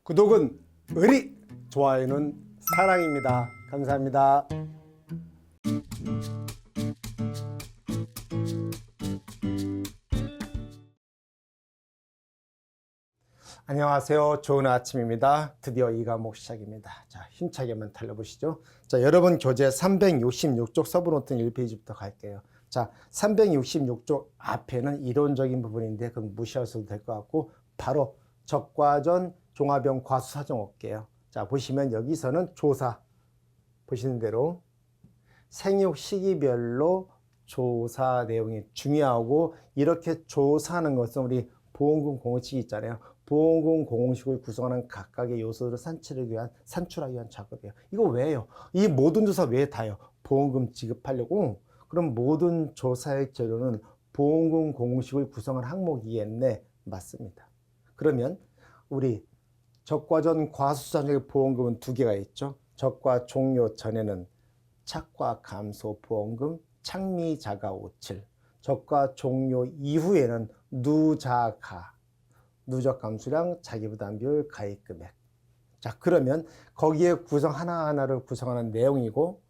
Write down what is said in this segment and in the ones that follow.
구독은 의리, 좋아요는 사랑입니다. 감사합니다. 안녕하세요. 좋은 아침입니다. 드디어 이 과목 시작입니다. 자, 힘차게만 달려보시죠. 자, 여러분 교재 366쪽 서브노트 1페이지부터 갈게요. 자, 366쪽 앞에는 이론적인 부분인데 그건 무시하셔도 될 것 같고 바로 적과전 종합형 과수사정 올게요. 자, 보시면 여기서는 조사 보시는 대로 생육 시기별로 조사 내용이 중요하고 이렇게 조사하는 것은 우리 보험금 공식이 있잖아요. 보험금 공식을 구성하는 각각의 요소를 산출하기 위한 작업이에요. 이거 왜요? 이 모든 조사 왜 다요? 보험금 지급하려고? 그럼 모든 조사의 재료는 보험금 공식을 구성한 항목이겠네? 맞습니다. 그러면 우리 적과전 과수사정의 보험금은 두 개가 있죠. 적과 종료 전에는 착과 감소 보험금, 착미, 자가, 오칠. 적과 종료 이후에는 누자가, 누적 감수량, 자기부담 비율, 가입 금액. 자, 그러면 거기에 구성 하나하나를 구성하는 내용이고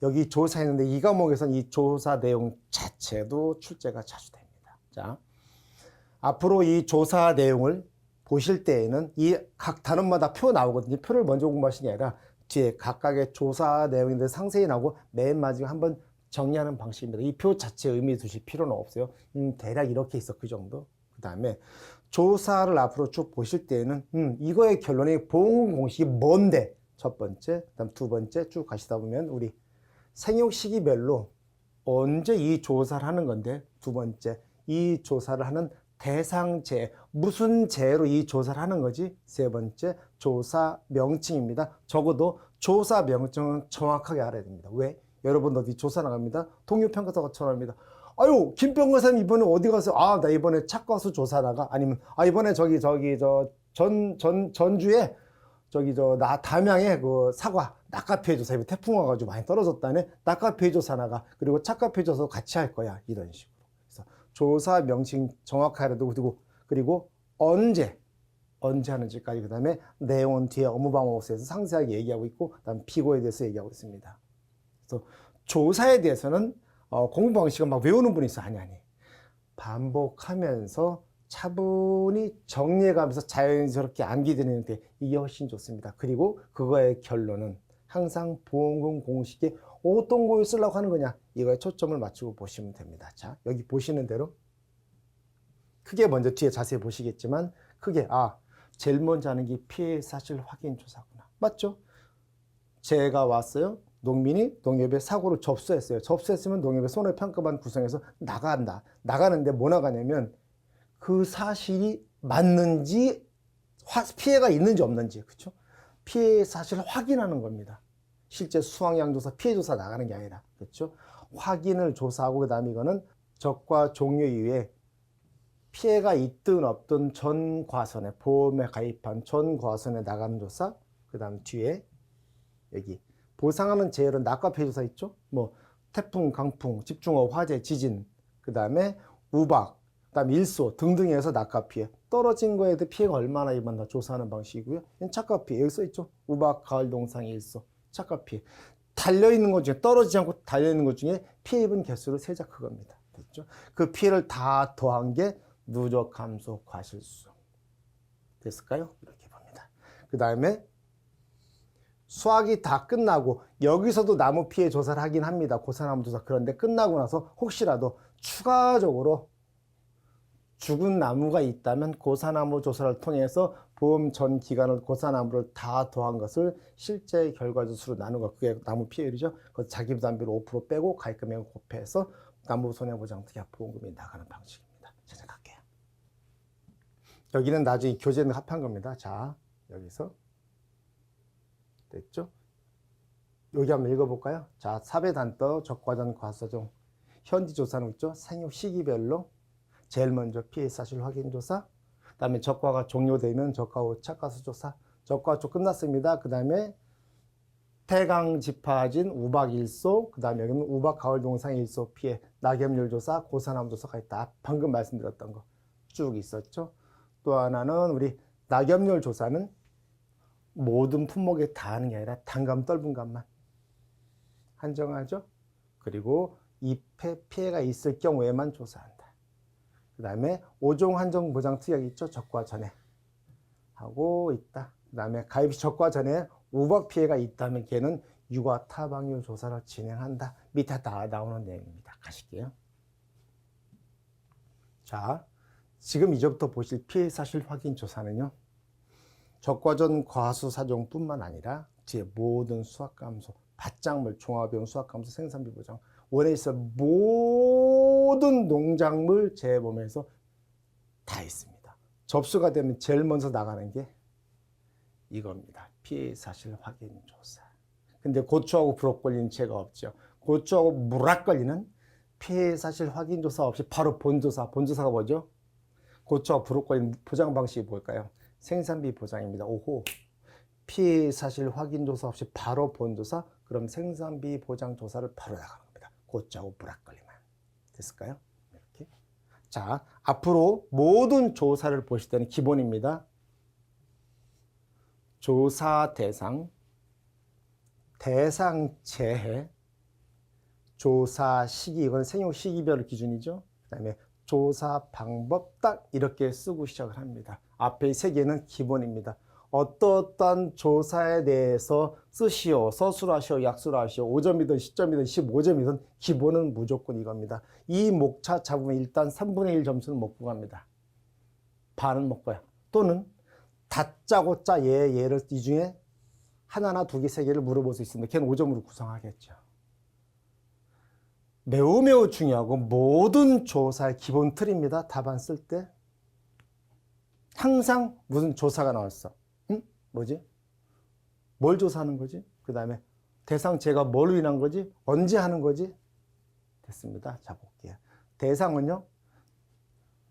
여기 조사했는데 이 과목에서는 이 조사 내용 자체도 출제가 자주 됩니다. 자, 앞으로 이 조사 내용을 보실 때에는 이 각 단원마다 표 나오거든요. 표를 먼저 공부하시는 게 아니라 뒤에 각각의 조사 내용인데 상세히 나오고 맨 마지막에 한번 정리하는 방식입니다. 이 표 자체에 의미 두실 필요는 없어요. 대략 이렇게 있어. 그 정도. 그 다음에 조사를 앞으로 쭉 보실 때에는 이거의 결론이 보험금 공식이 뭔데? 첫 번째, 그다음 두 번째 쭉 가시다 보면 우리 생육 시기별로 언제 이 조사를 하는 건데 두 번째, 이 조사를 하는 대상재, 무슨 재로 이 조사를 하는 거지? 세 번째, 조사 명칭입니다. 적어도 조사 명칭은 정확하게 알아야 됩니다. 왜? 여러분 어디 조사 나갑니다. 동료평가사가 전화합니다. 아유, 김평가사님 이번에 어디 가서, 아, 나 이번에 착과수 조사 나가? 아니면, 아, 이번에 전주에, 나 담양에 그 사과, 낙과피해 조사, 태풍 와가지고 많이 떨어졌다네? 낙과피해 조사 나가. 그리고 착과피해 조사 같이 할 거야. 이런 식으로. 그래서 조사 명칭 정확하게 알아두고, 그리고 언제 하는지까지, 그 다음에 내용은 뒤에 업무방법에서 상세하게 얘기하고 있고, 그 다음 피고에 대해서 얘기하고 있습니다. 그래서 조사에 대해서는 공부 방식은 막 외우는 분이 있어. 아니. 반복하면서 차분히 정리해가면서 자연스럽게 암기되는 데 이게 훨씬 좋습니다. 그리고 그거의 결론은 항상 보험금 공식에 어떤 거를 쓰려고 하는 거냐, 이거에 초점을 맞추고 보시면 됩니다. 자, 여기 보시는 대로 크게 먼저 뒤에 자세히 보시겠지만 크게 제일 먼저 하는 게 피해 사실 확인 조사구나. 맞죠? 제가 왔어요. 농민이 농협에 사고를 접수했어요. 접수했으면 농협의 손해평가반 구성해서 나간다. 나가는데 뭐 나가냐면 그 사실이 맞는지 피해가 있는지 없는지, 그렇죠? 피해 사실을 확인하는 겁니다. 실제 수확량조사, 피해조사 나가는 게 아니라, 그렇죠? 확인을 조사하고 그다음에 이거는 적과 종료 이후에 피해가 있든 없든 전 과선에, 보험에 가입한 전 과선에 나가는 조사, 그다음 뒤에 여기 보상하는 재해는 낙과 피해 조사 있죠? 뭐 태풍, 강풍, 집중호우, 화재, 지진, 그 다음에 우박, 그 다음에 일소 등등에 해서 낙과 피해. 떨어진 거에 대해 피해가 얼마나 입었나 조사하는 방식이고요. 착과 피해 여기 써 있죠? 우박, 가을 동상, 일소, 착과 피해. 달려있는 것 중에, 떨어지지 않고 달려있는 것 중에 피해 입은 개수를 세자 그겁니다. 됐죠? 그 피해를 다 더한 게 누적 감소 과실수. 됐을까요? 이렇게 봅니다. 그 다음에 수확이 다 끝나고 여기서도 나무 피해 조사를 하긴 합니다. 고사나무 조사. 그런데 끝나고 나서 혹시라도 추가적으로 죽은 나무가 있다면 고사나무 조사를 통해서 보험 전 기간을 고사나무를 다 더한 것을 실제 결과주 수로 나누고 그게 나무 피해율이죠. 그 자기부담비를 5% 빼고 가입금액을 곱해서 나무 손해보장 특약 보험금이 나가는 방식입니다. 찾아갈게요. 여기는 나중에 교재는 합한 겁니다. 자, 여기서 됐죠? 여기 한번 읽어볼까요? 자, 사배단떠 적과전 과수사정 현지 조사는 있죠? 생육 시기별로 제일 먼저 피해 사실 확인 조사, 그 다음에 적과가 종료되면 적과 후 착과수 조사, 적과 쪽 끝났습니다. 그 다음에 태강 지파진 우박 일소, 그 다음에 여기는 우박 가을 동상 일소 피해, 낙엽률 조사, 고사나무 조사가 있다. 방금 말씀드렸던 거 쭉 있었죠. 또 하나는 우리 낙엽률 조사는 모든 품목에 다 하는 게 아니라 단감, 떫은감만 한정하죠. 그리고 잎에 피해가 있을 경우에만 조사한다. 그 다음에 5종 한정 보장 특약 있죠. 적과 전에 하고 있다. 그 다음에 가입 시 적과 전에 우박 피해가 있다면 걔는 유가 타방률 조사를 진행한다. 밑에 다 나오는 내용입니다. 가실게요. 자, 지금 이제부터 보실 피해 사실 확인 조사는요. 적과전 과수사종뿐만 아니라 제 모든 수확감소, 밭작물, 종합용 수확감소, 생산비 보장, 원에 있어 모든 농작물 재범에서 다 있습니다. 접수가 되면 제일 먼저 나가는 게 이겁니다. 피해 사실 확인 조사. 근데 고추하고 브로콜리는 죄가 없죠. 고추하고 무락걸리는 피해 사실 확인 조사 없이 바로 본조사. 본조사가 뭐죠? 고추와 브로콜리 보장 방식이 뭘까요? 생산비 보장입니다. 오호. 피해 사실 확인 조사 없이 바로 본조사? 그럼 생산비 보장 조사를 바로 나가는 겁니다. 고추하고 브로콜리만. 됐을까요? 이렇게. 자, 앞으로 모든 조사를 보실 때는 기본입니다. 조사 대상, 대상 재해, 조사 시기, 이건 생육 시기별 기준이죠. 그 다음에 조사 방법 딱 이렇게 쓰고 시작을 합니다. 앞에 세 개는 기본입니다. 어떠한 조사에 대해서 쓰시오, 서술하시오, 약술하시오, 5점이든 10점이든 15점이든 기본은 무조건 이겁니다. 이 목차 잡으면 일단 3분의 1 점수는 먹고 갑니다. 반은 먹고요. 또는 다짜고 짜 얘를 이 중에 하나나 두 개, 세 개를 물어볼 수 있습니다. 걔는 5점으로 구성하겠죠. 매우 중요하고 모든 조사의 기본 틀입니다. 답안 쓸 때 항상 무슨 조사가 나왔어. 응? 뭐지? 뭘 조사하는 거지? 그 다음에 대상 제가 뭘로 인한 거지? 언제 하는 거지? 됐습니다. 자, 볼게요. 대상은요.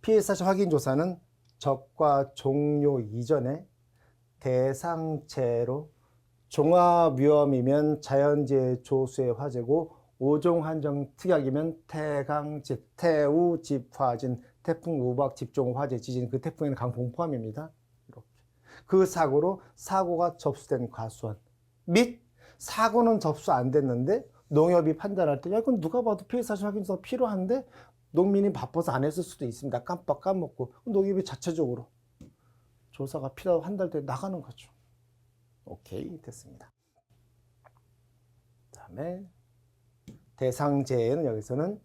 피해 사실 확인 조사는 적과 종료 이전에 대상체로 종합위험이면 자연재해 조수의 화재고 5종 한정 특약이면 태강집, 태우, 집화진, 태풍, 우박, 집종, 화재, 지진, 그 태풍에는 강풍 포함입니다. 이렇게. 그 사고로 사고가 접수된 과수원 및 사고는 접수 안 됐는데 농협이 판단할 때 야, 이건 누가 봐도 피해 사실 확인서 필요한데 농민이 바빠서 안 했을 수도 있습니다. 깜빡 까먹고 농협이 자체적으로 조사가 필요하고 한 달 뒤에 나가는 거죠. 오케이, 됐습니다. 그 다음에 대상재해는 여기서는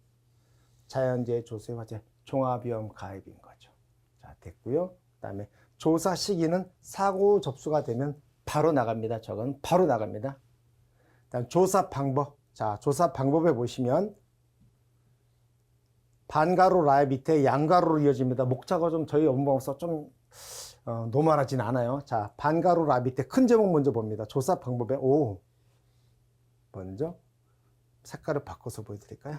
자연재해, 조수의 화재, 종합위험 가입인 거죠. 자, 됐고요. 그 다음에 조사 시기는 사고 접수가 되면 바로 나갑니다. 저건 바로 나갑니다. 다음 조사 방법. 자, 조사 방법에 보시면 반가로 라인 밑에 양가로로 이어집니다. 목차가 좀 저희 업무방서 좀 노멀하진 않아요. 자, 반가로 라 밑에 큰 제목 먼저 봅니다. 조사 방법에 먼저 색깔을 바꿔서 보여드릴까요?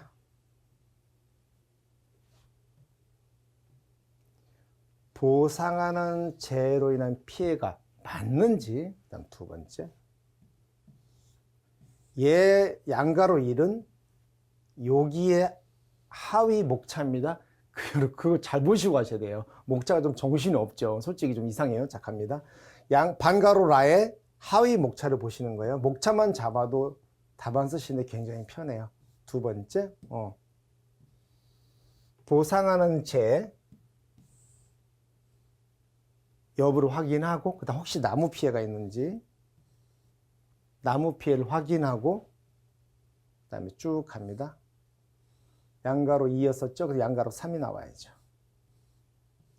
보상하는 재해로 인한 피해가 맞는지, 그다음 두 번째, 양가로 1은 여기에 하위 목차입니다. 그거 잘 보시고 하셔야 돼요. 목차가 좀 정신이 없죠. 솔직히 좀 이상해요. 자, 갑니다. 반가로 라의 하위 목차를 보시는 거예요. 목차만 잡아도 답안 쓰시는데 굉장히 편해요. 두 번째, 보상하는 재해 여부를 확인하고, 그 다음 혹시 나무 피해가 있는지 나무 피해를 확인하고, 그 다음에 쭉 갑니다. 양가로 2였었죠? 그래서 양가로 3이 나와야죠.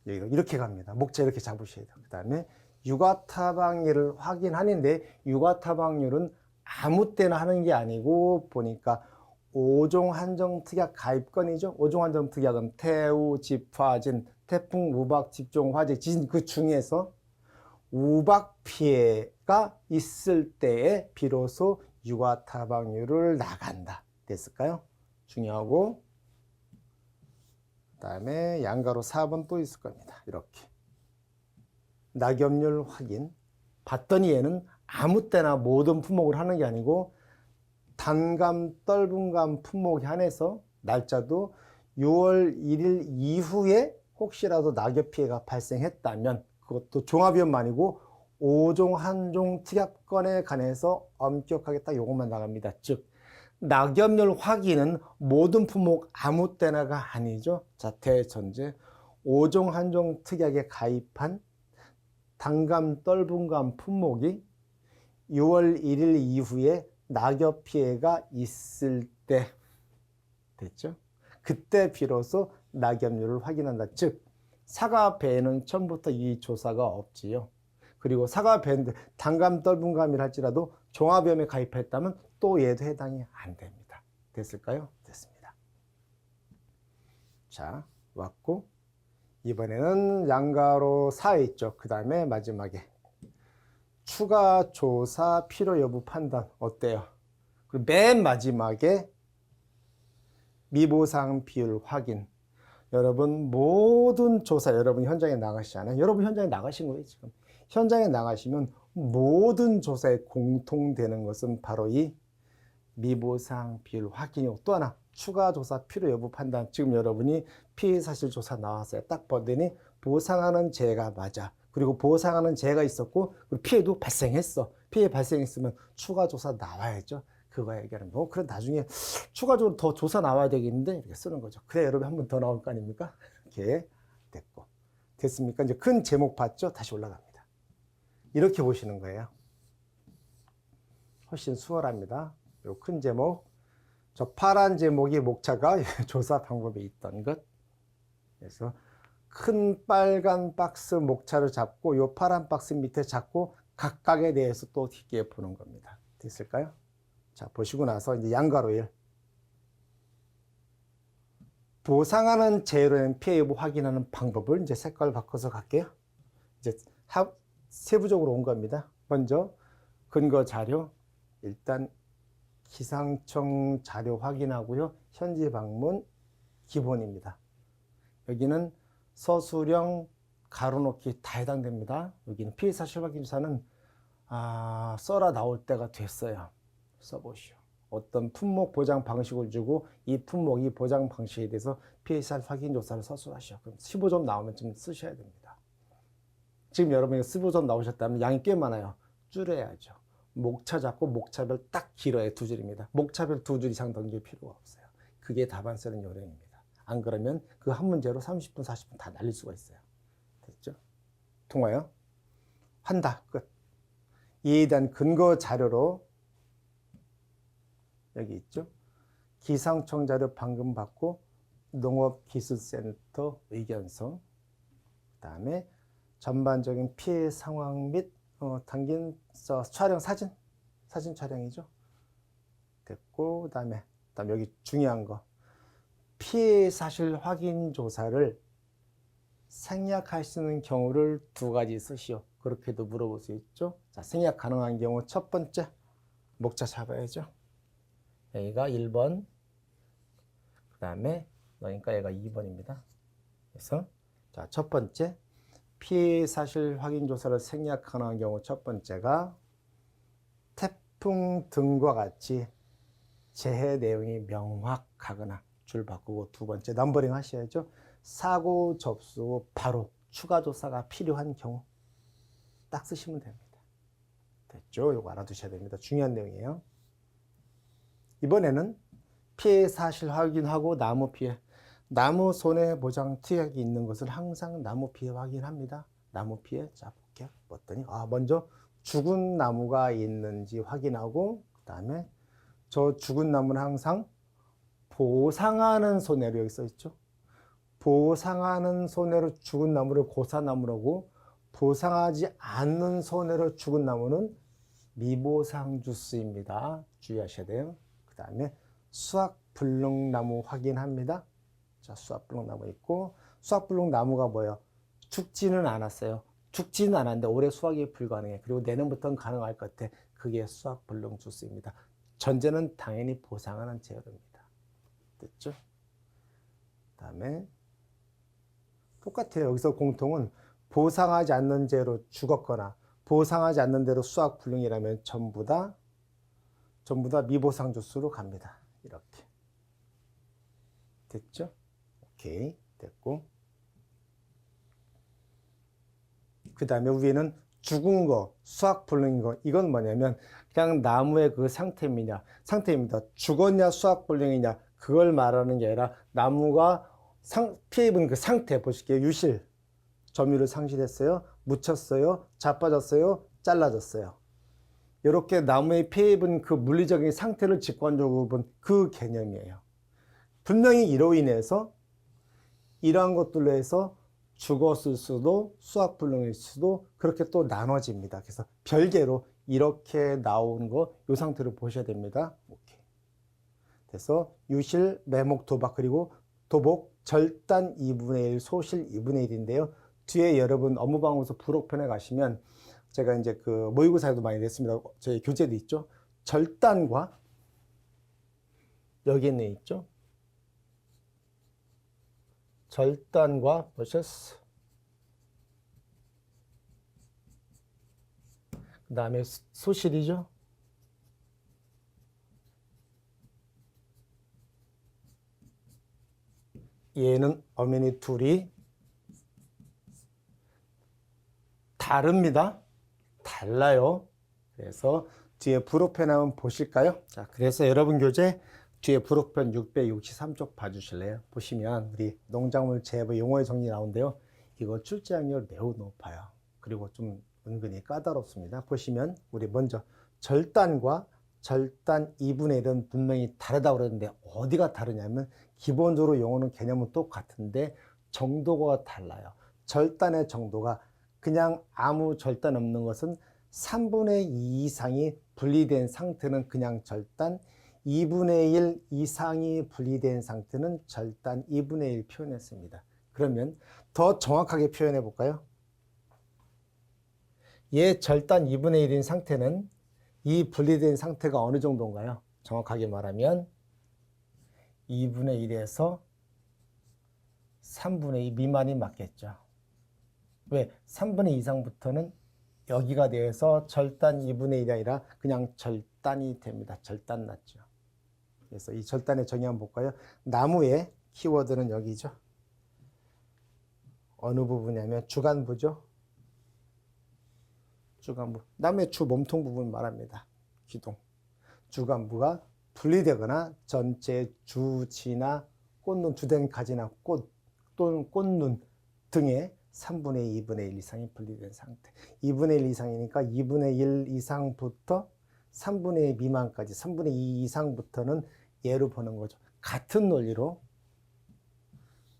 이렇게 갑니다. 목차 이렇게 잡으셔야 돼요. 그 다음에 유가타방률을 확인하는데, 유가타방률은 아무 때나 하는 게 아니고, 보니까 5종 한정 특약 가입건이죠. 5종 한정 특약은 태우, 집화진, 태풍, 우박, 집종, 화재, 지진, 그 중에서 우박 피해가 있을 때에 비로소 유가타방률을 나간다. 됐을까요? 중요하고, 그 다음에 양가로 4번 또 있을 겁니다. 이렇게. 낙엽률 확인. 봤더니 얘는 아무 때나 모든 품목을 하는 게 아니고 단감, 떫은감 품목에 한해서 날짜도 6월 1일 이후에 혹시라도 낙엽 피해가 발생했다면 그것도 종합위험만 아니고 5종 한종 특약건에 관해서 엄격하게 딱 요것만 나갑니다. 즉 낙엽률 확인은 모든 품목 아무 때나가 아니죠. 자, 대전제 5종 한종 특약에 가입한 단감 떫은감 품목이 6월 1일 이후에 낙엽 피해가 있을 때 됐죠? 그때 비로소 낙엽률을 확인한다. 즉 사과 배에는 처음부터 이 조사가 없지요. 그리고 사과 배인데 단감 떫은감이라 할지라도 종합위험에 가입했다면 또 얘도 해당이 안 됩니다. 됐을까요? 됐습니다. 자, 왔고 이번에는 양가로 4에 있죠. 그 다음에 마지막에 추가 조사 필요 여부 판단 어때요? 그리고 맨 마지막에 미보상 비율 확인. 여러분 모든 조사 여러분 현장에 나가시잖아요. 여러분 현장에 나가신 거예요 지금. 현장에 나가시면 모든 조사에 공통되는 것은 바로 이 미보상 비율 확인이고 또 하나 추가 조사 필요 여부 판단. 지금 여러분이 피해 사실 조사 나왔어요. 딱 보더니 보상하는 죄가 맞아. 그리고 보상하는 죄가 있었고 그리고 피해도 발생했어. 피해 발생했으면 추가 조사 나와야죠. 그거 얘기하는 거. 그래 나중에 추가적으로 더 조사 나와야 되겠는데 이렇게 쓰는 거죠. 그래 여러분 한 번 더 나올 거 아닙니까? 이렇게 됐고 됐습니까? 이제 큰 제목 봤죠? 다시 올라갑니다. 이렇게 보시는 거예요. 훨씬 수월합니다. 요 큰 제목, 저 파란 제목이 목차가 조사 방법에 있던 것. 그래서 큰 빨간 박스 목차를 잡고 요 파란 박스 밑에 잡고 각각에 대해서 또 깊게 보는 겁니다. 됐을까요? 자, 보시고 나서 이제 양가로 1. 보상하는 재해로 된 피해 여부 확인하는 방법을 이제 색깔 바꿔서 갈게요. 이제 세부적으로 온 겁니다. 먼저 근거 자료, 일단 기상청 자료 확인하고요. 현지 방문 기본입니다. 여기는 서술형 가로놓기 다 해당됩니다. 여기는 피해 사실 확인 조사는 써라 나올 때가 됐어요. 써보시오. 어떤 품목 보장 방식을 주고 이 품목이 보장 방식에 대해서 피해 사실 확인 조사를 서술하시오. 그럼 15점 나오면 좀 쓰셔야 됩니다. 지금 여러분이 15점 나오셨다면 양이 꽤 많아요. 줄여야죠. 목차 잡고 목차별 딱 길어야 2줄입니다. 목차별 2줄 이상 넘길 필요가 없어요. 그게 답안 쓰는 요령입니다. 안 그러면 그 한 문제로 30분, 40분 다 날릴 수가 있어요. 됐죠? 통화요? 한다. 끝. 이에 대한 근거 자료로 여기 있죠? 기상청 자료 방금 받고 농업기술센터 의견서 그 다음에 전반적인 피해 상황 및 당긴 촬영 사진 촬영이죠. 됐고 그다음에 여기 중요한 거 피해 사실 확인 조사를 생략할 수 있는 경우를 2가지 쓰시오. 그렇게도 물어볼 수 있죠. 자, 생략 가능한 경우 첫 번째 목차 잡아야죠. 여기가 1번 그 다음에 그러니까 얘가 2번입니다. 그래서 자, 첫 번째 피해 사실 확인 조사를 생략 가능한 경우 첫 번째가 태풍 등과 같이 재해 내용이 명확하거나 줄 바꾸고 두 번째 넘버링 하셔야죠. 사고 접수 후 바로 추가 조사가 필요한 경우 딱 쓰시면 됩니다. 됐죠? 이거 알아두셔야 됩니다. 중요한 내용이에요. 이번에는 피해 사실 확인하고 나무 피해 나무 손해보장 특약이 있는 것을 항상 나무 피해 확인합니다. 나무 피해 자 볼게요. 봤더니 먼저 죽은 나무가 있는지 확인하고 그 다음에 저 죽은 나무는 항상 보상하는 손해로 여기 써 있죠. 보상하는 손해로 죽은 나무를 고사나무라고 보상하지 않는 손해로 죽은 나무는 미보상 주스입니다. 주의하셔야 돼요. 그 다음에 수확불능나무 확인합니다. 자, 수확불능나무 있고 수확불능나무가 뭐예요? 죽지는 않았어요. 죽지는 않았는데 올해 수확이 불가능해. 그리고 내년부터는 가능할 것 같아. 그게 수확불능 주스입니다. 전제는 당연히 보상하는 제어입니다. 됐죠? 그 다음에 똑같아요. 여기서 공통은 보상하지 않는 죄로 죽었거나 보상하지 않는 대로 수확불능이라면 전부 다 미보상 주스로 갑니다. 이렇게 됐죠? 오케이 됐고 그 다음에 위에는 죽은 거, 수확 불능인 거, 이건 뭐냐면 그냥 나무의 그 상태입니다. 죽었냐, 수확 불능이냐, 그걸 말하는 게 아니라 나무가 피해 입은 그 상태 보실게요. 유실, 점유를 상실했어요, 묻혔어요, 자빠졌어요, 잘라졌어요. 이렇게 나무에 피해 입은 그 물리적인 상태를 직관적으로 본 그 개념이에요. 분명히 이로 인해서 이러한 것들로 해서 죽었을 수도 수확불능일 수도 그렇게 또 나눠집니다. 그래서 별개로 이렇게 나온 거 이 상태로 보셔야 됩니다. 오케이. 그래서 유실, 매목, 도박, 그리고 도복, 절단 2분의 1, 소실 2분의 1인데요. 뒤에 여러분 업무방어서 부록편에 가시면 제가 이제 그 모의고사에도 많이 냈습니다. 저희 교재도 있죠. 절단과 여기에 있죠. 절단과 보셨어. 그 다음에 소실이죠. 얘는 어머니 둘이 다릅니다. 달라요. 그래서 뒤에 부록편 한번 보실까요? 자, 그래서 여러분 교재 뒤에 부록편 663쪽 봐주실래요? 보시면 우리 농작물 재배 용어의 정리 나오는데요. 이거 출제 확률 매우 높아요. 그리고 좀 은근히 까다롭습니다. 보시면 우리 먼저 절단과 절단 2분의 1은 분명히 다르다고 그랬는데 어디가 다르냐면 기본적으로 용어는 개념은 똑같은데 정도가 달라요. 절단의 정도가 그냥 아무 절단 없는 것은 3분의 2 이상이 분리된 상태는 그냥 절단, 2분의 1 이상이 분리된 상태는 절단 2분의 1 표현했습니다. 그러면 더 정확하게 표현해 볼까요? 얘 절단 2분의 1인 상태는 이 분리된 상태가 어느 정도인가요? 정확하게 말하면 2분의 1에서 3분의 2 미만이 맞겠죠. 왜? 3분의 2 이상부터는 여기가 돼서 절단 2분의 1이 아니라 그냥 절단이 됩니다. 절단 났죠. 그래서 이 절단의 정의 한번 볼까요? 나무의 키워드는 여기죠. 어느 부분이냐면 주간부죠. 주간부. 나무의 주 몸통 부분 말합니다. 기둥. 주간부가 분리되거나 전체 주지나 꽃눈, 주된 가지나 꽃 또는 꽃눈 등의 3분의 2분의 1 이상이 분리된 상태. 2분의 1 이상이니까 2분의 1 이상부터 3분의 2 미만까지 3분의 2 이상부터는 예로 보는 거죠. 같은 논리로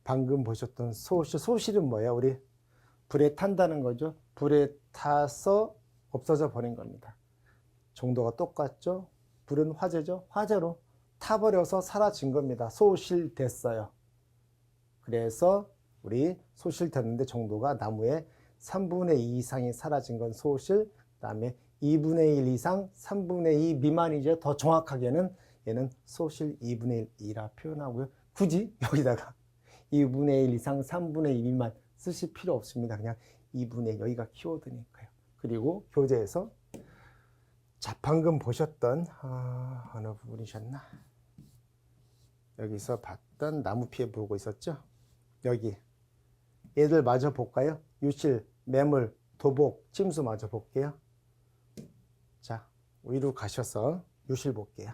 방금 보셨던 소실. 소실은 뭐예요? 우리 불에 탄다는 거죠. 불에 타서 없어져 버린 겁니다. 정도가 똑같죠. 불은 화재죠. 화재로 타버려서 사라진 겁니다. 소실됐어요. 그래서 우리 소실됐는데 정도가 나무의 3분의 2 이상이 사라진 건 소실, 그 다음에 2분의 1 이상 3분의 2 미만이죠. 더 정확하게는 얘는 소실 2분의 1이라 표현하고요. 굳이 여기다가 2분의 1 이상 3분의 2 미만 쓰실 필요 없습니다. 그냥 2분의 1, 여기가 키워드니까요. 그리고 교재에서 자, 방금 보셨던 어느 부분이셨나? 여기서 봤던 나무 피해 보고 있었죠? 여기 얘들 마저 볼까요? 유실, 매물, 도복, 침수 마저 볼게요. 자, 위로 가셔서 유실 볼게요.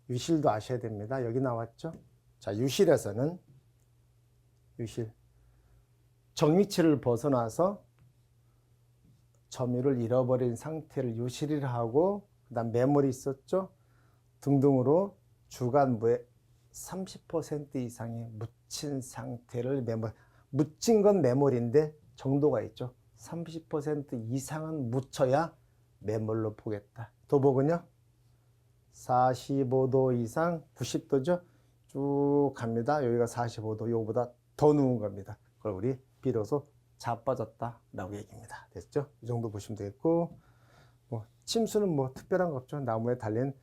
유실도 아셔야 됩니다. 여기 나왔죠? 자, 유실에서는 유실 정위치를 벗어나서 점유를 잃어버린 상태를 유실이라 하고, 그 다음 매물이 있었죠? 등등으로 주간부의 30% 이상의 묻힌 상태를 매몰. 묻힌 건 매몰인데 정도가 있죠. 30% 이상은 묻혀야 매몰로 보겠다. 도복은요? 45도 이상 90도죠. 쭉 갑니다. 여기가 45도, 요거보다 더 누운 겁니다. 그걸 우리 비로소 자빠졌다 라고 얘기입니다. 됐죠? 이 정도 보시면 되겠고, 뭐 침수는 뭐 특별한 거 없죠. 나무에 달린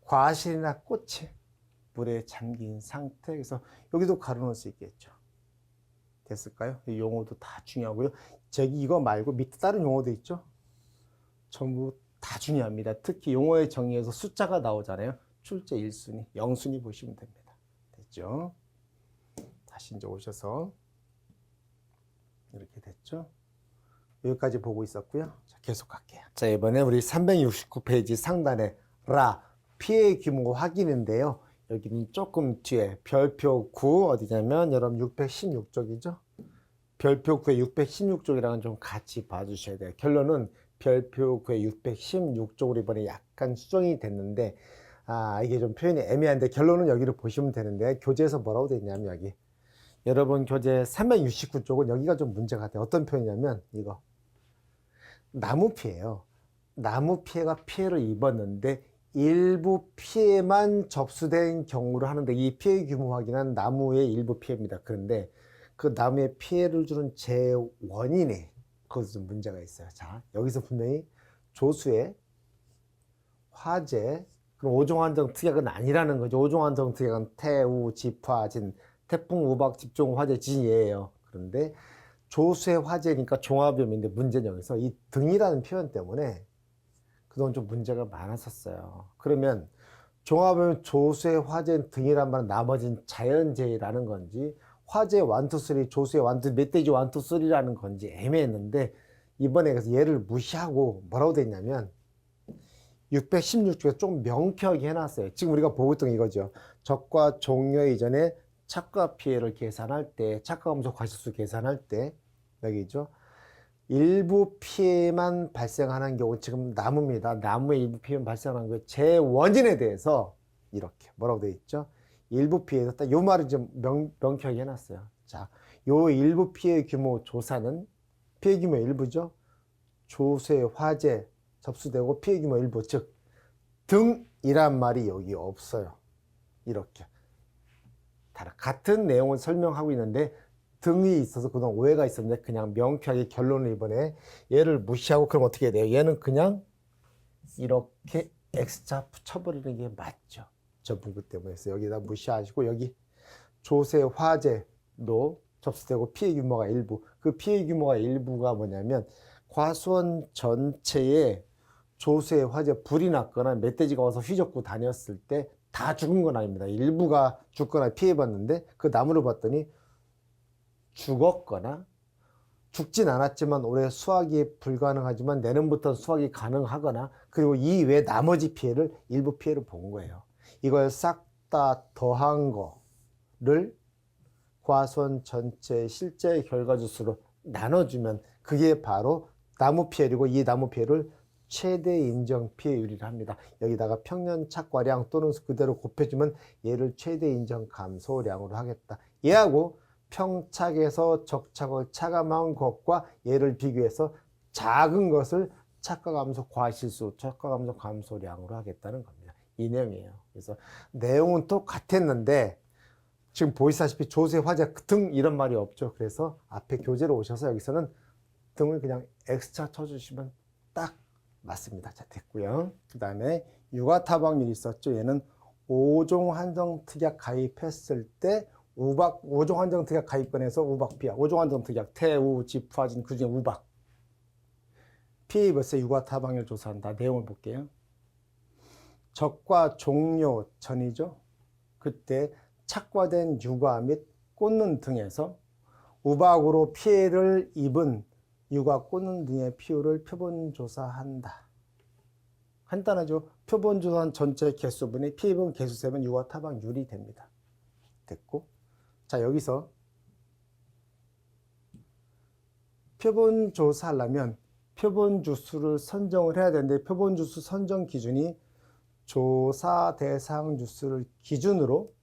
과실이나 꽃이 물에 잠긴 상태. 그래서 여기도 가로놓을 수 있겠죠. 됐을까요? 이 용어도 다 중요하고요. 저기 이거 말고 밑에 다른 용어도 있죠. 전부 다 중요합니다. 특히 용어의 정의에서 숫자가 나오잖아요. 출제 1순위, 0순위 보시면 됩니다. 됐죠? 다시 이제 오셔서 이렇게 됐죠? 여기까지 보고 있었고요. 자, 계속 갈게요. 자, 이번에 우리 369페이지 상단에 라 피해 규모 확인인데요. 여기는 조금 뒤에 별표 9 어디냐면 여러분 616쪽이죠. 별표 9의 616쪽이랑은 좀 같이 봐주셔야 돼요. 결론은 별표 9의 616쪽으로 이번에 약간 수정이 됐는데 이게 좀 표현이 애매한데 결론은 여기를 보시면 되는데 교재에서 뭐라고 돼 있냐면 여기 여러분 교재 369쪽은 여기가 좀 문제가 돼요. 어떤 표현이냐면 이거 나무 피해예요. 나무 피해가 피해를 입었는데 일부 피해만 접수된 경우를 하는데 이 피해 규모 확인은 나무의 일부 피해입니다. 그런데 그 나무에 피해를 주는 재원인에 그것은 좀 문제가 있어요. 자, 여기서 분명히 조수의 화재, 그럼 오종한정 특약은 아니라는 거죠. 오종한정 특약은 태우, 집화, 진, 태풍, 우박, 집중, 화재, 진이에요. 그런데 조수의 화재니까 종합위험인데 문제는 여기서 이 등이라는 표현 때문에 그동안 좀 문제가 많았었어요. 그러면 종합위험 조수의 화재 등이란 말은 나머진 자연재해라는 건지 화재 1, 2, 3, 조수의 1, 2, 멧돼지 1, 2, 3라는 건지 애매했는데 이번에 그래서 얘를 무시하고 뭐라고 돼 있냐면 616쪽에 좀 명쾌하게 해놨어요. 지금 우리가 보고 있던 이거죠. 적과 종료 이전에 착과 피해를 계산할 때, 착과 감소 과실수 계산할 때, 여기죠. 일부 피해만 발생하는 경우, 지금 나무입니다. 나무의 일부 피해만 발생하는 경우, 제 원인에 대해서 이렇게 뭐라고 되어 있죠? 일부 피해에서 딱 요 말을 좀 명쾌하게 해놨어요. 자, 요 일부 피해 규모 조사는 피해 규모 일부죠. 조수의 화재 접수되고 피해 규모 일부, 즉 등이란 말이 여기 없어요. 이렇게 같은 내용을 설명하고 있는데 등이 있어서 그동안 오해가 있었는데 그냥 명쾌하게 결론을 이번에 얘를 무시하고 그럼 어떻게 해야 돼요? 얘는 그냥 이렇게 X자 붙여버리는 게 맞죠. 저 문구 때문에. 그래서 여기다 무시하시고 여기 조세 화재도 접수되고 피해 규모가 일부. 그 피해 규모가 일부가 뭐냐면 과수원 전체에 조세 화재 불이 났거나 멧돼지가 와서 휘젓고 다녔을 때 다 죽은 건 아닙니다. 일부가 죽거나 피해봤는데 그 나무를 봤더니 죽었거나 죽진 않았지만 올해 수확이 불가능하지만 내년부터 수확이 가능하거나 그리고 이 외 나머지 피해를 일부 피해를 본 거예요. 이걸 싹 다 더한 거를 과수원 전체 실제 결과주수로 나눠주면 그게 바로 나무 피해이고 이 나무 피해를 최대 인정 피해율이라 합니다. 여기다가 평년 착과량 또는 그대로 곱해주면 얘를 최대 인정 감소량으로 하겠다. 얘하고 평착에서 적착을 차감한 것과 얘를 비교해서 작은 것을 착과 감소 과실수, 착과 감소 감소량으로 하겠다는 겁니다. 이 내용이에요. 그래서 내용은 똑같았는데 지금 보시다시피 조세 화재 등 이런 말이 없죠. 그래서 앞에 교재로 오셔서 여기서는 등을 그냥 X자 쳐주시면 딱 맞습니다. 자, 됐고요. 그 다음에 육아타박률이 있었죠. 얘는 5종 한정 특약 가입했을 때 우박 5종 한정 특약 가입권에서 우박 피해 5종 한정 특약 태우, 집화진 그중에 우박 피해 입었어요. 육아타박률 조사한다. 내용을 볼게요. 적과 종료 전이죠. 그때 착과된 육아 및 꽂는 등에서 우박으로 피해를 입은 육아 꽂는 등의 피율을 표본조사한다. 간단하죠. 표본조사한 전체 개수분이 피해 입은 개수 세면 육아 타박률이 됩니다. 됐고, 자 여기서 표본조사하려면 표본주수를 선정을 해야 되는데 표본주수 선정 기준이 조사 대상 주수를 기준으로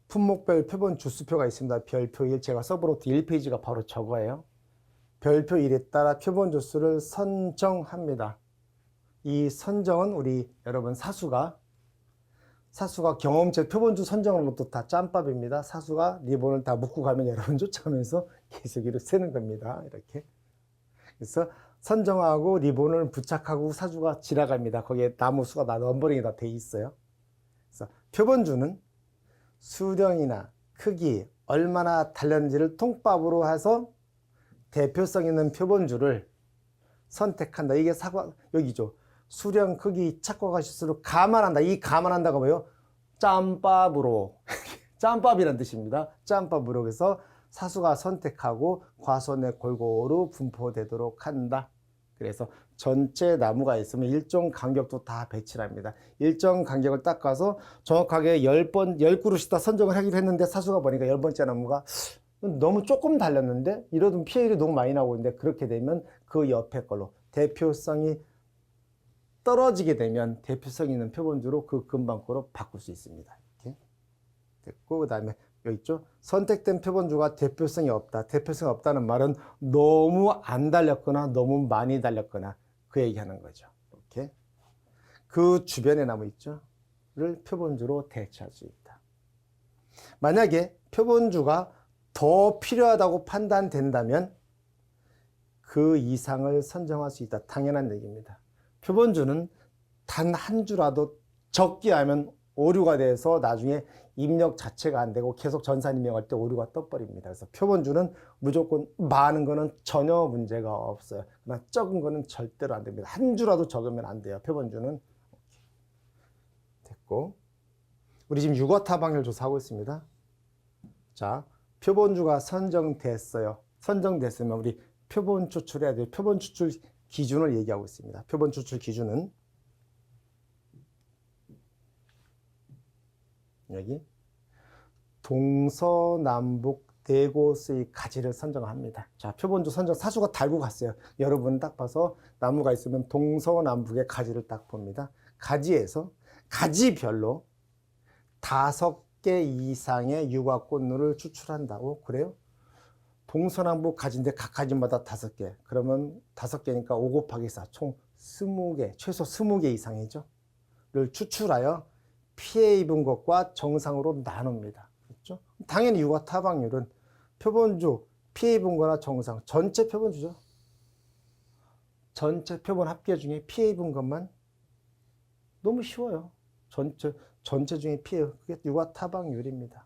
품목별 표본주수표가 있습니다. 별표 1, 제가 서브노트 1페이지가 바로 저거예요. 별표 1에 따라 표본주수를 선정합니다. 이 선정은 우리 여러분 사수가 경험체 표본주 선정하는 것도 다 짬밥입니다. 사수가 리본을 다 묶고 가면 여러분 쫓아가면서 계속 이렇게 세는 겁니다. 이렇게. 그래서 선정하고 리본을 부착하고 사주가 지나갑니다. 거기에 나무 수가 다 넘버링이 다 돼 있어요. 그래서 표본주는 수령이나 크기, 얼마나 달렸는지를 통밥으로 해서 대표성 있는 표본주를 선택한다. 이게 여기죠. 수령, 크기, 착과 과실수를 감안한다. 이 감안한다가 뭐예요? 짬밥으로. 짬밥이란 뜻입니다. 짬밥으로. 그래서 사수가 선택하고 과수원에 골고루 분포되도록 한다. 그래서 전체 나무가 있으면 일정 간격도 다 배치를 합니다. 일정 간격을 닦아서 정확하게 10그루씩 다 선정을 하기로 했는데 사수가 보니까 10번째 나무가 너무 조금 달렸는데 이러면 피해율이 너무 많이 나오고 있는데, 그렇게 되면 그 옆에 걸로 대표성이 떨어지게 되면 대표성 있는 표본주로 그 근방 거로 바꿀 수 있습니다. 이렇게 됐고, 그 다음에 여기 있죠. 선택된 표본주가 대표성이 없다. 대표성이 없다는 말은 너무 안 달렸거나 너무 많이 달렸거나 그 얘기하는 거죠. 이렇게 그 주변에 나무 있죠. 를 표본주로 대체할 수 있다. 만약에 표본주가 더 필요하다고 판단된다면 그 이상을 선정할 수 있다. 당연한 얘기입니다. 표본주는 단 한 주라도 적게 하면 오류가 돼서 나중에 입력 자체가 안 되고 계속 전산 입력할 때 오류가 떠버립니다. 그래서 표본주는 무조건 많은 거는 전혀 문제가 없어요. 그러나 적은 거는 절대로 안 됩니다. 한 주라도 적으면 안 돼요. 표본주는. 됐고, 우리 지금 육어타 방열 조사하고 있습니다. 자, 표본주가 선정됐어요. 선정됐으면 우리 표본 추출해야 돼요. 표본 추출 기준을 얘기하고 있습니다. 표본 추출 기준은 여기 동서남북 네 곳의 가지를 선정합니다. 자, 표본주 선정 사수가 달고 갔어요. 여러분 딱 봐서 나무가 있으면 동서남북의 가지를 딱 봅니다. 가지에서 가지별로 5개 이상의 유과꽃눈을 추출한다고 그래요? 동서남북 가지인데 각 가지마다 5개. 그러면 5개니까 5 곱하기 4, 총 20개, 최소 20개 이상이죠. 를 추출하여 피해 입은 것과 정상으로 나눕니다. 그렇죠? 당연히 유과 타방률은 표본주, 피해 입은 거나 정상, 전체 표본주죠. 전체 표본 합계 중에 피해 입은 것만 너무 쉬워요. 전체 중에 피해, 그게 유과 타방률입니다.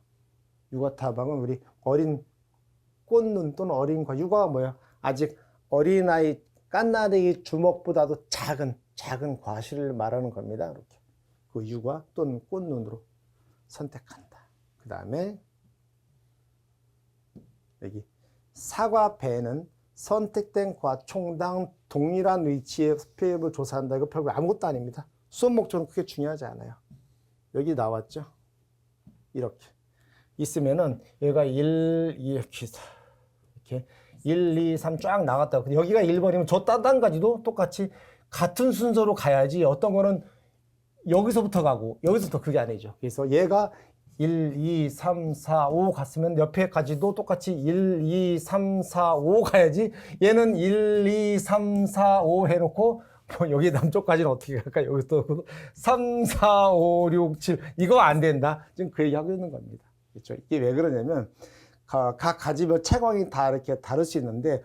유과 타방은 우리 어린 꽃눈 또는 어린 과, 유과가 뭐야? 아직 어린아이 깐나대기 주먹보다도 작은 과실을 말하는 겁니다. 이렇게. 그 유과 또는 꽃눈으로 선택한다. 그 다음에 여기 사과배는 선택된 과 총당 동일한 위치의 피해를 조사한다. 이거 별거 아무것도 아닙니다. 수업 목적은 크게 중요하지 않아요. 여기 나왔죠? 이렇게 있으면은 얘가 1, 2, 이렇게 1, 2, 3 쫙 나갔다. 여기가 1번이면 저 따단까지도 똑같이 같은 순서로 가야지. 어떤 거는 여기서부터 가고 여기서부터 그게 아니죠. 그래서 얘가 1, 2, 3, 4, 5 갔으면 옆에까지도 똑같이 1, 2, 3, 4, 5 가야지. 얘는 1, 2, 3, 4, 5 해놓고 뭐 여기 남쪽까지는 어떻게 갈까? 여기서 3, 4, 5, 6, 7 이거 안 된다. 지금 그 얘기하고 있는 겁니다. 그렇죠? 이게 왜 그러냐면 각 가지별 채광이 다 이렇게 다를 수 있는데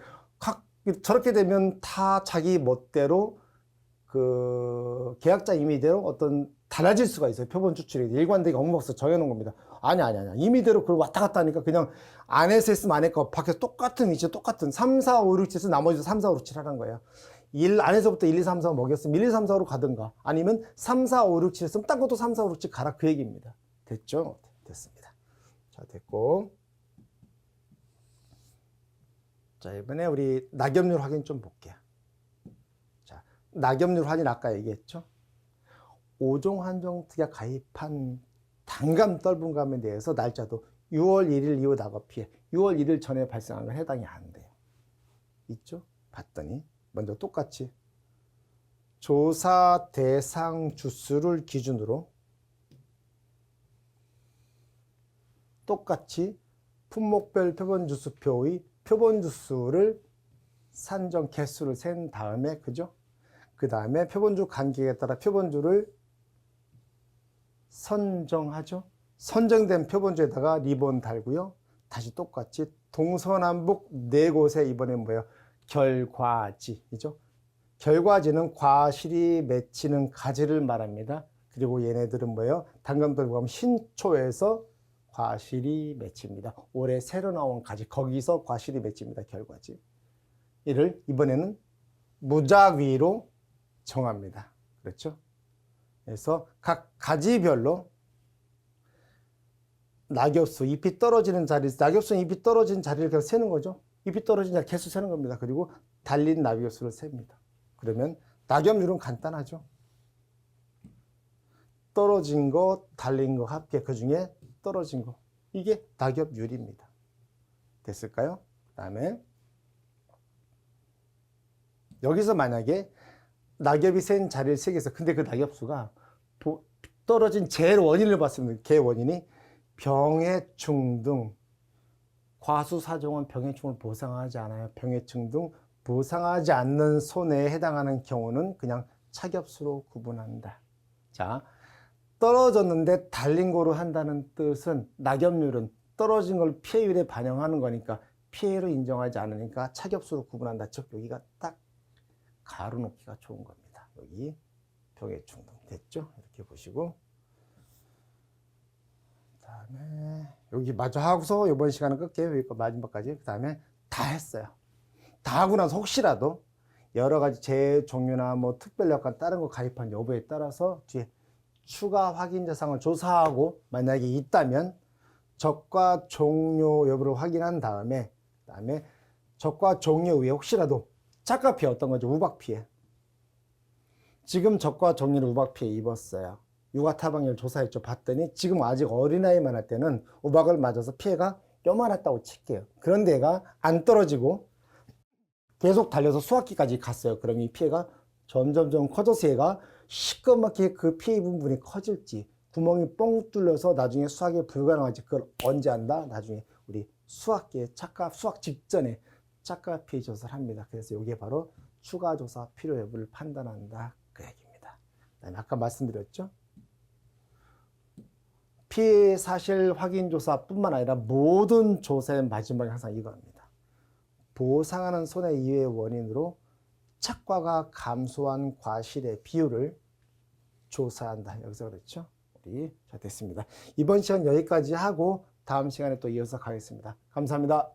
저렇게 되면 다 자기 멋대로 그 계약자 임의대로 어떤 달라질 수가 있어요. 표본 추출이 일관되게 업무법에서 정해놓은 겁니다. 아니. 임의대로 그걸 왔다 갔다 하니까 그냥 안에서 했으면 안에 거 밖에서 똑같은 위치 똑같은 3, 4, 5, 6, 7에서 나머지도 3, 4, 5, 6, 7 하는 거예요. 안에서부터 1, 2, 3, 4 먹였으면 1, 2, 3, 4로 가든가 아니면 3, 4, 5, 6, 7 했으면 딴 것도 3, 4, 5, 6, 7 가라 그 얘기입니다. 됐죠? 됐습니다. 자, 됐고. 자, 이번에 우리 낙엽률 확인 좀 볼게요. 자, 낙엽률 확인 아까 얘기했죠? 5종 한정 특약 가입한 단감 떨분감에 대해서 날짜도 6월 1일 이후 낙업 피해 6월 1일 전에 발생한 건 해당이 안 돼요. 있죠? 봤더니 먼저 똑같이 조사 대상 주수를 기준으로 똑같이 품목별 표본주수표의 표본주수를 산정 개수를 센 다음에 그죠? 그 다음에 표본주 간격에 따라 표본주를 선정하죠. 선정된 표본주에다가 리본 달고요. 다시 똑같이 동서남북 네 곳에 이번엔 뭐예요? 결과지이죠. 결과지는 과실이 맺히는 가지를 말합니다. 그리고 얘네들은 뭐예요? 단감들과 하면 신초에서 과실이 맺힙니다. 올해 새로 나온 가지 거기서 과실이 맺힙니다. 결과지. 이를 이번에는 무작위로 정합니다. 그렇죠? 그래서 각 가지별로 낙엽수, 잎이 떨어지는 자리, 낙엽수는 잎이 떨어진 자리를 그냥 세는 거죠. 잎이 떨어진 자리 개수 세는 겁니다. 그리고 달린 낙엽수를 셉니다. 그러면 낙엽률은 간단하죠. 떨어진 거, 달린 거 합계, 그 중에 떨어진 거. 이게 낙엽률입니다. 됐을까요? 그 다음에 여기서 만약에 낙엽이 센 자리를 세개서 근데 그 낙엽수가 떨어진 제일 원인을 봤으면 걔 원인이 병해충 등 과수사종은 병해충을 보상하지 않아요. 병해충 등 보상하지 않는 손해에 해당하는 경우는 그냥 착엽수로 구분한다. 자, 떨어졌는데 달린 거로 한다는 뜻은 낙엽률은 떨어진 걸 피해율에 반영하는 거니까 피해로 인정하지 않으니까 착엽수로 구분한다. 즉 여기가 딱 가로 놓기가 좋은 겁니다. 여기 병해충 등 됐죠? 이렇게 보시고 그 다음에 여기 마저 하고서 이번 시간은 끌게요. 여기 마지막까지. 그 다음에 다 했어요. 다 하고 나서 혹시라도 여러 가지 재해 종류나 뭐 특별여건 다른 거 가입한 여부에 따라서 뒤에 추가 확인 대상을 조사하고 만약에 있다면 적과 종료 여부를 확인한 다음에 그다음에 적과 종료 후에 혹시라도 착각 피해 어떤 거죠? 우박 피해. 지금 적과 종료를 우박 피해 입었어요. 육아 타방률 조사했죠. 봤더니 지금 아직 어린아이만 할 때는 우박을 맞아서 피해가 요만했다고 칠게요. 그런데 얘가 안 떨어지고 계속 달려서 수학기까지 갔어요. 그럼 이 피해가 점점점 커져서 얘가 시꺼멓게 그 피해 부분이 커질지 구멍이 뻥 뚫려서 나중에 수학이 불가능할지 그걸 언제 안다? 나중에 우리 수학기에 수학 직전에 착각 피해 조사를 합니다. 그래서 이게 바로 추가 조사 필요 여부를 판단한다. 그 얘기입니다. 그다음에 아까 말씀드렸죠. 피해 사실 확인 조사뿐만 아니라 모든 조사의 마지막에 항상 이겁니다. 보상하는 손해 이외의 원인으로 착과가 감소한 과실의 비율을 조사한다. 여기서 그랬죠. 우리 자 됐습니다. 이번 시간 여기까지 하고 다음 시간에 또 이어서 가겠습니다. 감사합니다.